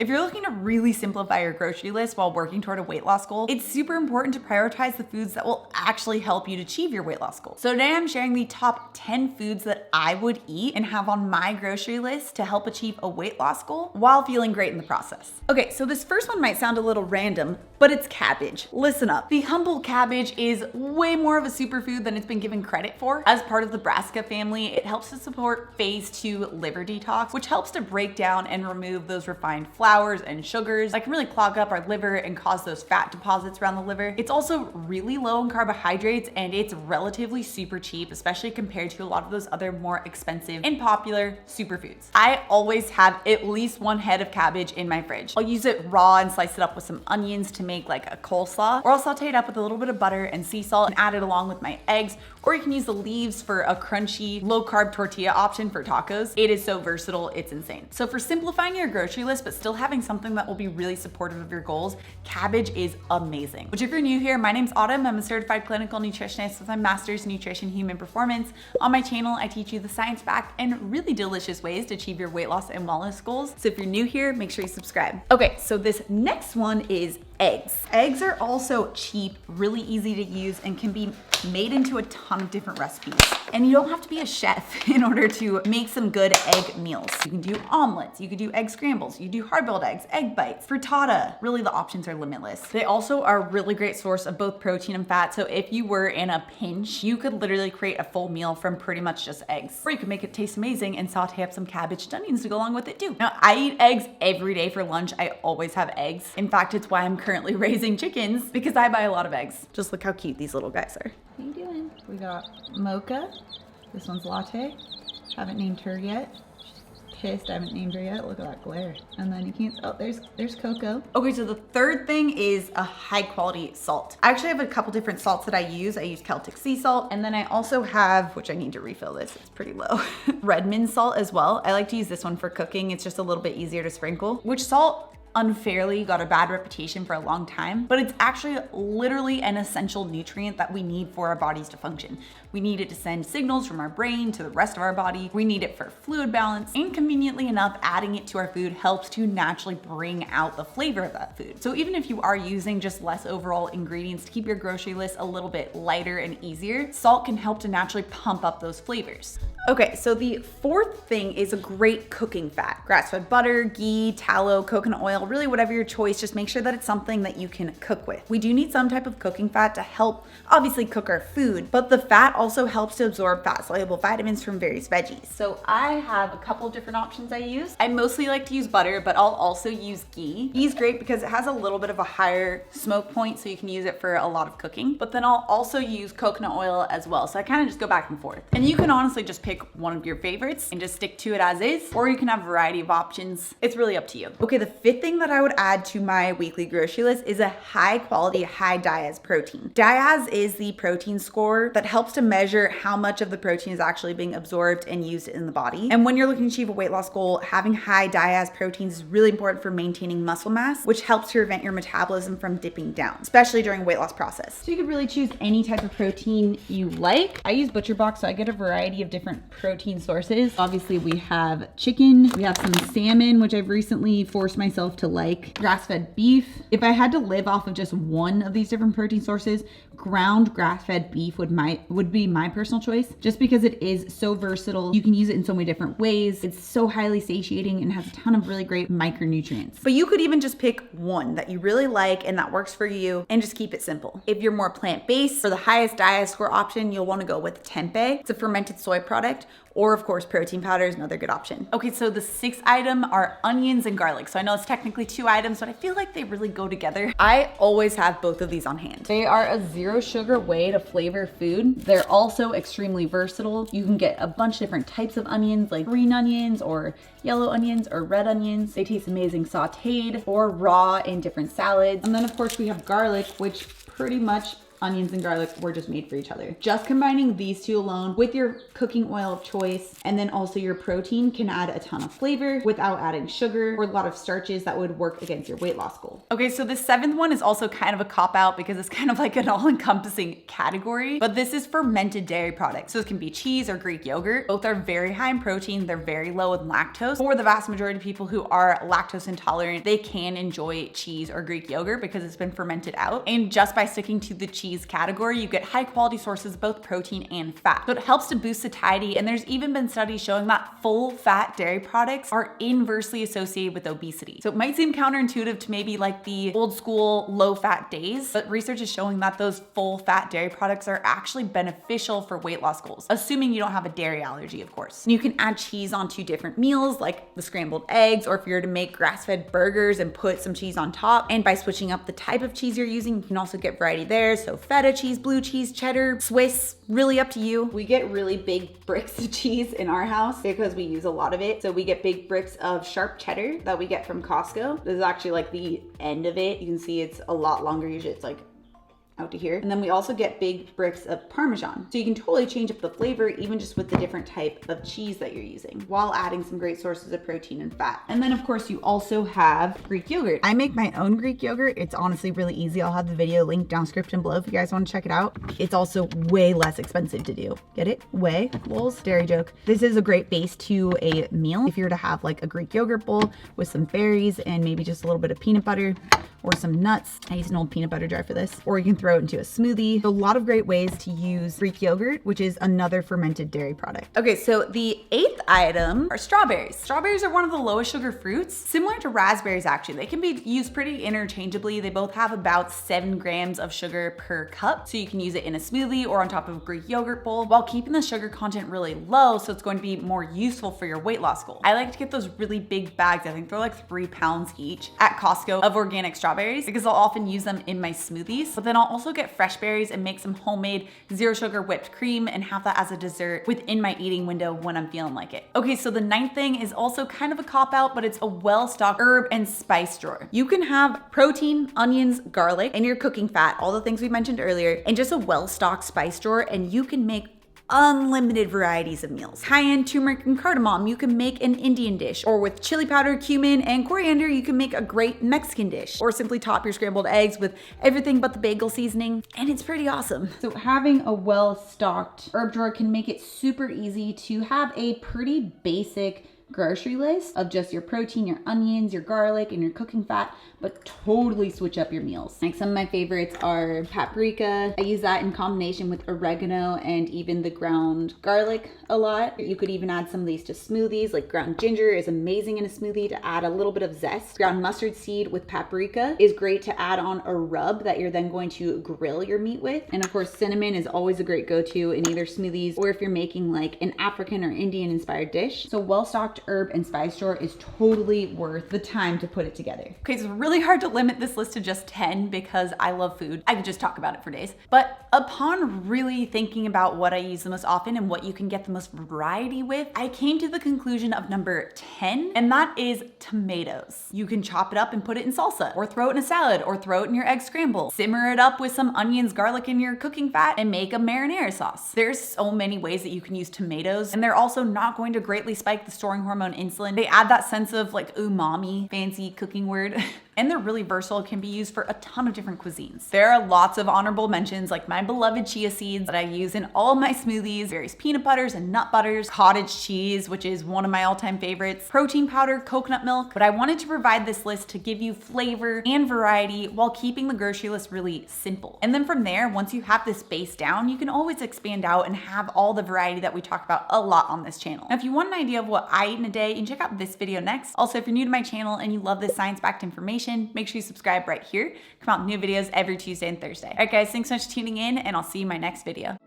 If you're looking to really simplify your grocery list while working toward a weight loss goal, it's super important to prioritize the foods that will actually help you to achieve your weight loss goal. So today I'm sharing the top 10 foods that I would eat and have on my grocery list to help achieve a weight loss goal while feeling great in the process. Okay, so this first one might sound a little random, but it's cabbage. Listen up. The humble cabbage is way more of a superfood than it's been given credit for. As part of the brassica family, it helps to support phase 2 liver detox, which helps to break down and remove those refined flours and sugars that can really clog up our liver and cause those fat deposits around the liver. It's also really low in carbohydrates and it's relatively super cheap, especially compared to a lot of those other more expensive and popular superfoods. I always have at least one head of cabbage in my fridge. I'll use it raw and slice it up with some onions to make like a coleslaw, or I'll saute it up with a little bit of butter and sea salt and add it along with my eggs, or you can use the leaves for a crunchy, low carb tortilla option for tacos. It is so versatile, it's insane. So for simplifying your grocery list, but still having something that will be really supportive of your goals, cabbage is amazing. Which if you're new here, my name's Autumn. I'm a certified clinical nutritionist with my master's in nutrition human performance. On my channel, I teach you the science-backed and really delicious ways to achieve your weight loss and wellness goals. So if you're new here, make sure you subscribe. Okay, so this next one is eggs. Eggs are also cheap, really easy to use, and can be made into a ton of different recipes. And you don't have to be a chef in order to make some good egg meals. You can do omelets, you could do egg scrambles, you do hard-boiled eggs, egg bites, frittata. Really, the options are limitless. They also are a really great source of both protein and fat. So if you were in a pinch, you could literally create a full meal from pretty much just eggs. Or you could make it taste amazing and saute up some cabbage and onions to go along with it too. Now, I eat eggs every day for lunch. I always have eggs. In fact, it's why I'm currently raising chickens, because I buy a lot of eggs. Just look how cute these little guys are. How you doing? We got Mocha. This one's Latte. Haven't named her yet. She's pissed I haven't named her yet. Look at that glare. And then you can't, oh, there's Coco. Okay, so the third thing is a high quality salt. I actually have a couple different salts that I use. I use Celtic sea salt, and then I also have, which I need to refill this, it's pretty low, Redmond salt as well. I like to use this one for cooking. It's just a little bit easier to sprinkle. Which salt unfairly got a bad reputation for a long time, but it's actually literally an essential nutrient that we need for our bodies to function. We need it to send signals from our brain to the rest of our body. We need it for fluid balance, and conveniently enough, adding it to our food helps to naturally bring out the flavor of that food. So even if you are using just less overall ingredients to keep your grocery list a little bit lighter and easier, salt can help to naturally pump up those flavors. Okay, so the fourth thing is a great cooking fat. Grass-fed butter, ghee, tallow, coconut oil, really whatever your choice, just make sure that it's something that you can cook with. We do need some type of cooking fat to help obviously cook our food, but the fat also helps to absorb fat-soluble vitamins from various veggies. So I have a couple of different options I use. I mostly like to use butter, but I'll also use ghee. Ghee is great because it has a little bit of a higher smoke point, so you can use it for a lot of cooking, but then I'll also use coconut oil as well. So I kind of just go back and forth. And you can honestly just pick one of your favorites and just stick to it as is, or you can have a variety of options. It's really up to you. Okay, the fifth thing that I would add to my weekly grocery list is a high quality, high diaz protein. Diaz is the protein score that helps to measure how much of the protein is actually being absorbed and used in the body. And when you're looking to achieve a weight loss goal, having high diaz proteins is really important for maintaining muscle mass, which helps to prevent your metabolism from dipping down, especially during a weight loss process. So you could really choose any type of protein you like. I use ButcherBox, so I get a variety of different protein sources. Obviously we have chicken, we have some salmon, which I've recently forced myself to like, grass-fed beef. If I had to live off of just one of these different protein sources, ground grass-fed beef would be my personal choice, just because it is so versatile. You can use it in so many different ways. It's so highly satiating and has a ton of really great micronutrients. But you could even just pick one that you really like and that works for you and just keep it simple. If you're more plant-based, for the highest diet score option, you'll want to go with tempeh. It's a fermented soy product, or of course protein powder is another good option. Okay, so the sixth item are onions and garlic. So I know it's technically 2 items, but I feel like they really go together. I always have both of these on hand. They are a zero sugar way to flavor food. They're also extremely versatile. You can get a bunch of different types of onions, like green onions or yellow onions or red onions. They taste amazing sauteed or raw in different salads. And then of course we have garlic, which pretty much onions and garlic were just made for each other. Just combining these two alone with your cooking oil of choice and then also your protein can add a ton of flavor without adding sugar or a lot of starches that would work against your weight loss goal. Okay, so the seventh one is also kind of a cop-out because it's kind of like an all-encompassing category, but this is fermented dairy products. So it can be cheese or Greek yogurt. Both are very high in protein. They're very low in lactose. For the vast majority of people who are lactose intolerant, they can enjoy cheese or Greek yogurt because it's been fermented out. And just by sticking to the cheese category, you get high quality sources of both protein and fat. So it helps to boost satiety, and there's even been studies showing that full fat dairy products are inversely associated with obesity. So it might seem counterintuitive to maybe like the old school low fat days, but research is showing that those full fat dairy products are actually beneficial for weight loss goals, assuming you don't have a dairy allergy, of course. And you can add cheese onto different meals like the scrambled eggs, or if you're to make grass-fed burgers and put some cheese on top. And by switching up the type of cheese you're using, you can also get variety there. So feta cheese, blue cheese, cheddar, Swiss, really up to you. We get really big bricks of cheese in our house because we use a lot of it. So we get big bricks of sharp cheddar that we get from Costco. This is actually like the end of it. You can see it's a lot longer. Usually it's like out to here. And then we also get big bricks of Parmesan. So you can totally change up the flavor even just with the different type of cheese that you're using while adding some great sources of protein and fat. And then of course you also have Greek yogurt. I make my own Greek yogurt. It's honestly really easy. I'll have the video linked down description below if you guys want to check it out. It's also way less expensive to do. Get it? Way? Lols? Dairy joke. This is a great base to a meal. If you're to have like a Greek yogurt bowl with some berries and maybe just a little bit of peanut butter or some nuts. I use an old peanut butter jar for this. Or you can throw it into a smoothie. So a lot of great ways to use Greek yogurt, which is another fermented dairy product. Okay, so the eighth item are strawberries. Strawberries are one of the lowest sugar fruits, similar to raspberries actually. They can be used pretty interchangeably. They both have about 7 grams of sugar per cup. So you can use it in a smoothie or on top of a Greek yogurt bowl while keeping the sugar content really low, so it's going to be more useful for your weight loss goal. I like to get those really big bags. I think they're like 3 pounds each at Costco of organic strawberries because I'll often use them in my smoothies. But then I'll also get fresh berries and make some homemade 0 sugar whipped cream and have that as a dessert within my eating window when I'm feeling like it. Okay, so the ninth thing is also kind of a cop-out, but it's a well-stocked herb and spice drawer. You can have protein, onions, garlic, and your cooking fat, all the things we mentioned earlier, and just a well-stocked spice drawer, and you can make unlimited varieties of meals. Cayenne, turmeric, and cardamom, you can make an Indian dish. Or with chili powder, cumin, and coriander, you can make a great Mexican dish. Or simply top your scrambled eggs with everything but the bagel seasoning, and it's pretty awesome. So having a well-stocked herb drawer can make it super easy to have a pretty basic grocery list of just your protein, your onions, your garlic, and your cooking fat, but totally switch up your meals. Like some of my favorites are paprika. I use that in combination with oregano and even the ground garlic a lot. You could even add some of these to smoothies, like ground ginger is amazing in a smoothie to add a little bit of zest. Ground mustard seed with paprika is great to add on a rub that you're then going to grill your meat with. And of course, cinnamon is always a great go-to in either smoothies or if you're making like an African or Indian inspired dish. So well-stocked herb and spice drawer is totally worth the time to put it together. Okay, so it's really hard to limit this list to just 10 because I love food. I could just talk about it for days. But upon really thinking about what I use the most often and what you can get the most variety with, I came to the conclusion of number 10, and that is tomatoes. You can chop it up and put it in salsa, or throw it in a salad, or throw it in your egg scramble. Simmer it up with some onions, garlic, and your cooking fat, and make a marinara sauce. There's so many ways that you can use tomatoes, and they're also not going to greatly spike the storing hormone insulin. They add that sense of like umami, fancy cooking word. And they're really versatile, can be used for a ton of different cuisines. There are lots of honorable mentions like my beloved chia seeds that I use in all of my smoothies, various peanut butters and nut butters, cottage cheese, which is one of my all-time favorites, protein powder, coconut milk. But I wanted to provide this list to give you flavor and variety while keeping the grocery list really simple. And then from there, once you have this base down, you can always expand out and have all the variety that we talk about a lot on this channel. Now, if you want an idea of what I eat in a day, you can check out this video next. Also, if you're new to my channel and you love this science-backed information, make sure you subscribe right here. Come out new videos every Tuesday and Thursday. All right, guys, thanks so much for tuning in, and I'll see you in my next video.